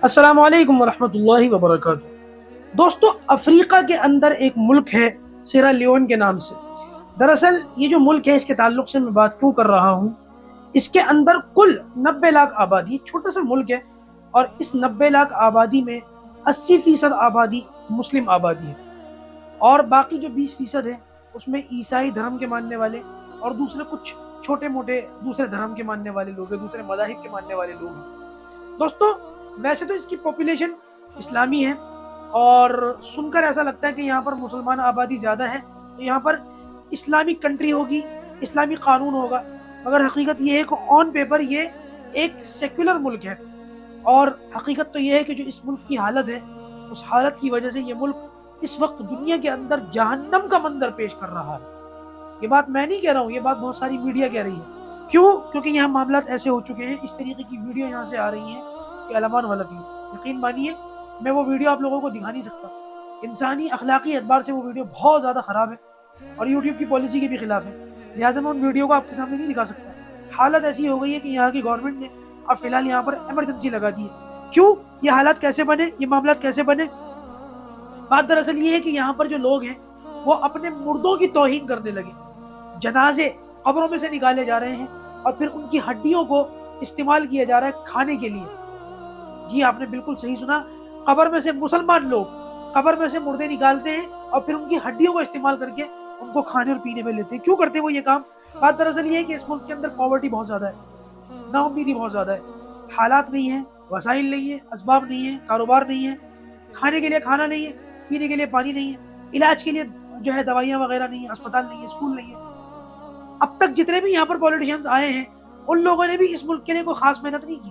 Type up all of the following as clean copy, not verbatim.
السلام علیکم ورحمۃ اللہ وبرکاتہ۔ دوستو، افریقہ کے اندر ایک ملک ہے سیرا لیون کے نام سے۔ دراصل یہ جو ملک ہے اس کے تعلق سے میں بات کیوں کر رہا ہوں، اس کے اندر کل 90 لاکھ آبادی، چھوٹا سا ملک ہے، اور اس 90 لاکھ آبادی میں 80% آبادی مسلم آبادی ہے، اور باقی جو 20% ہے اس میں عیسائی دھرم کے ماننے والے اور دوسرے کچھ چھوٹے موٹے دوسرے دھرم کے ماننے والے لوگ ہیں، دوسرے مذاہب کے ماننے والے لوگ ہیں۔ دوستو، ویسے تو اس کی پاپولیشن اسلامی ہے، اور سن کر ایسا لگتا ہے کہ یہاں پر مسلمان آبادی زیادہ ہے تو یہاں پر اسلامک کنٹری ہوگی، اسلامی قانون ہوگا، مگر حقیقت یہ ہے کہ آن پیپر یہ ایک سیکولر ملک ہے، اور حقیقت تو یہ ہے کہ جو اس ملک کی حالت ہے اس حالت کی وجہ سے یہ ملک اس وقت دنیا کے اندر جہنم کا منظر پیش کر رہا ہے۔ یہ بات میں نہیں کہہ رہا ہوں، یہ بات بہت ساری میڈیا کہہ رہی ہے۔ کیوں؟ کیونکہ یہاں معاملات ایسے ہو چکے ہیں، اس طریقے کی ویڈیو یہاں سے آ رہی ہیں کہ علمان والا چیز، یقین مانیے میں وہ ویڈیو آپ لوگوں کو دکھا نہیں سکتا، انسانی اخلاقی اعتبار سے وہ ویڈیو بہت زیادہ خراب ہے اور یوٹیوب کی پالیسی کے بھی خلاف ہے، لہٰذا میں ان ویڈیو کو آپ کے سامنے نہیں دکھا سکتا۔ حالت ایسی ہو گئی ہے کہ یہاں کی گورنمنٹ نے اب فی الحال یہاں پر ایمرجنسی لگا دی ہے۔ کیوں؟ یہ حالات کیسے بنے، یہ معاملات کیسے بنے؟ بات دراصل یہ ہے کہ یہاں پر جو لوگ ہیں وہ اپنے مردوں کی توہین کرنے لگے، جنازے قبروں میں سے نکالے جا رہے ہیں اور پھر ان کی ہڈیوں کو استعمال کیا جا رہا ہے کھانے کے لیے۔ جی آپ نے بالکل صحیح سنا، قبر میں سے مسلمان لوگ قبر میں سے مردے نکالتے ہیں اور پھر ان کی ہڈیوں کو استعمال کر کے ان کو کھانے اور پینے میں لیتے ہیں۔ کیوں کرتے ہیں وہ یہ کام؟ بات دراصل یہ ہے کہ اس ملک کے اندر پاورٹی بہت زیادہ ہے، نا امیدی بہت زیادہ ہے، حالات نہیں ہیں، وسائل نہیں ہیں، اسباب نہیں ہیں، کاروبار نہیں ہے، کھانے کے لیے کھانا نہیں ہے، پینے کے لیے پانی نہیں ہے، علاج کے لیے جو ہے دوائیاں وغیرہ نہیں ہیں، اسپتال نہیں ہے، اسکول نہیں ہے۔ اب تک جتنے بھی یہاں پر پولیٹیشنز آئے ہیں ان لوگوں نے بھی اس ملک کے لیے کوئی خاص محنت نہیں کی۔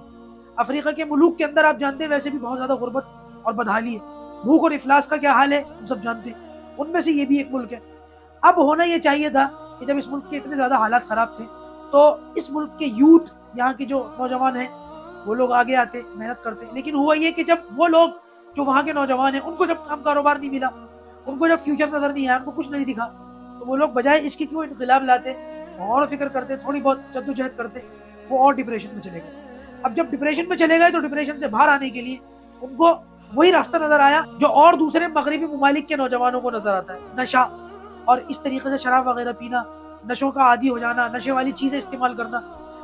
افریقہ کے ملوک کے اندر آپ جانتے ہیں ویسے بھی بہت زیادہ غربت اور بدحالی ہے، بھوک اور افلاس کا کیا حال ہے ہم سب جانتے ہیں، ان میں سے یہ بھی ایک ملک ہے۔ اب ہونا یہ چاہیے تھا کہ جب اس ملک کے اتنے زیادہ حالات خراب تھے تو اس ملک کے یوتھ، یہاں کے جو نوجوان ہیں وہ لوگ آگے آتے، محنت کرتے، لیکن ہوا یہ کہ جب وہ لوگ جو وہاں کے نوجوان ہیں ان کو جب کام کاروبار نہیں ملا، ان کو جب فیوچر نظر نہیں آیا، ان کو کچھ نہیں دکھا، تو وہ لوگ بجائے اس کی کیوں انقلاب لاتے، غور و فکر کرتے، تھوڑی بہت جدوجہد کرتے، وہ اور ڈپریشن میں چلے گئے۔ اب جب ڈپریشن میں چلے گئے تو ڈپریشن سے باہر آنے کے لیے ان کو وہی راستہ نظر آیا جو اور دوسرے مغربی ممالک کے نوجوانوں کو نظر آتا ہے، نشہ، اور اس طریقے سے شراب وغیرہ پینا، نشوں کا عادی ہو جانا، نشے والی چیزیں استعمال کرنا،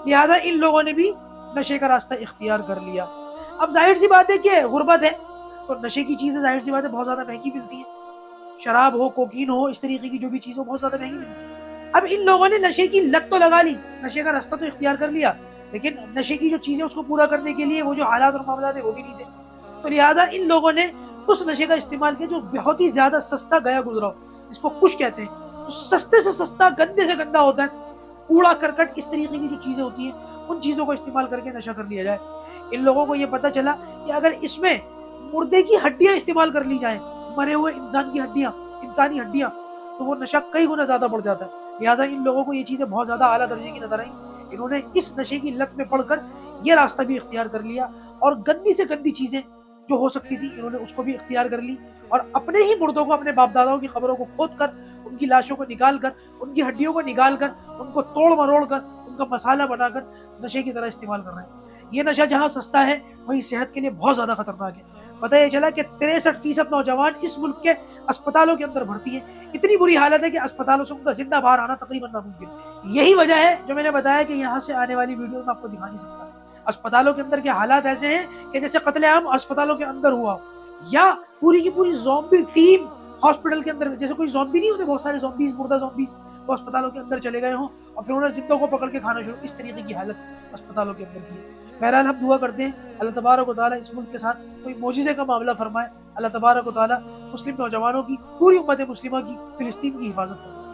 لہذا ان لوگوں نے بھی نشے کا راستہ اختیار کر لیا۔ اب ظاہر سی بات ہے کہ غربت ہے تو نشے کی چیزیں ظاہر سی بات ہے بہت زیادہ مہنگی ملتی ہیں، شراب ہو، کوکین ہو، اس طریقے کی جو بھی چیز ہو بہت زیادہ مہنگی ملتی ہے۔ اب ان لوگوں نے نشے کی لت تو لگا لی، نشے کا راستہ تو اختیار کر لیا، لیکن نشے کی جو چیزیں اس کو پورا کرنے کے لیے وہ جو حالات اور معاملات ہیں وہ بھی نہیں تھے، تو لہٰذا ان لوگوں نے اس نشے کا استعمال کیا جو بہت ہی زیادہ سستا گیا گزرا، جس کو کش کہتے ہیں، تو سستے سے سستا، گندے سے گندا ہوتا ہے، کوڑا کرکٹ اس طریقے کی جو چیزیں ہوتی ہیں ان چیزوں کو استعمال کر کے نشہ کر لیا جائے۔ ان لوگوں کو یہ پتا چلا کہ اگر اس میں مردے کی ہڈیاں استعمال کر لی جائیں، مرے ہوئے انسان کی ہڈیاں، انسانی ہڈیاں، تو وہ نشہ کئی گنا زیادہ بڑھ جاتا ہے، لہٰذا ان لوگوں کو یہ چیزیں بہت زیادہ اعلیٰ درجے کی نظر آئیں، انہوں نے اس نشے کی لت میں پڑ کر یہ راستہ بھی اختیار کر لیا، اور گندی سے گندی چیزیں جو ہو سکتی تھی انہوں نے اس کو بھی اختیار کر لی، اور اپنے ہی مردوں کو، اپنے باپ داداؤں کی قبروں کو کھود کر، ان کی لاشوں کو نکال کر، ان کی ہڈیوں کو نکال کر، ان کو توڑ مروڑ کر، ان کا مسالہ بنا کر نشے کی طرح استعمال کر رہے ہیں۔ یہ نشہ جہاں سستا ہے وہیں صحت کے لیے بہت زیادہ خطرناک ہے۔ پتہ یہ چلا کہ 63% نوجوان اس ملک کے اسپتالوں کے اندر بھرتی ہیں، اتنی بری حالت ہے کہ اسپتالوں سے ان کا زندہ باہر آنا تقریباً ناممکن۔ یہی وجہ ہے جو میں نے بتایا کہ یہاں سے آنے والی ویڈیو میں آپ کو دکھا نہیں سکتا۔ اسپتالوں کے اندر کے حالات ایسے ہیں کہ جیسے قتل عام اسپتالوں کے اندر ہوا ہو، یا پوری کی پوری زومبی ٹیم ہاسپٹل کے اندر، جیسے کوئی زومبی نہیں ہوتے، بہت سارے زومبیز، مردہ زومبیز، وہ اسپتالوں کے اندر چلے گئے ہوں اور پھر انہوں نے زندوں کو پکڑ کے کھانا شروع، اس طریقے کی حالت اسپتالوں کے اندر کی ہے۔ بہرحال ہم دعا کرتے ہیں اللہ تبارک و تعالیٰ اس ملک کے ساتھ کوئی معجزے کا معاملہ فرمائے، اللہ تبارک و تعالیٰ مسلم نوجوانوں کی، پوری امت مسلمہ کی، فلسطین کی حفاظت فرمائے۔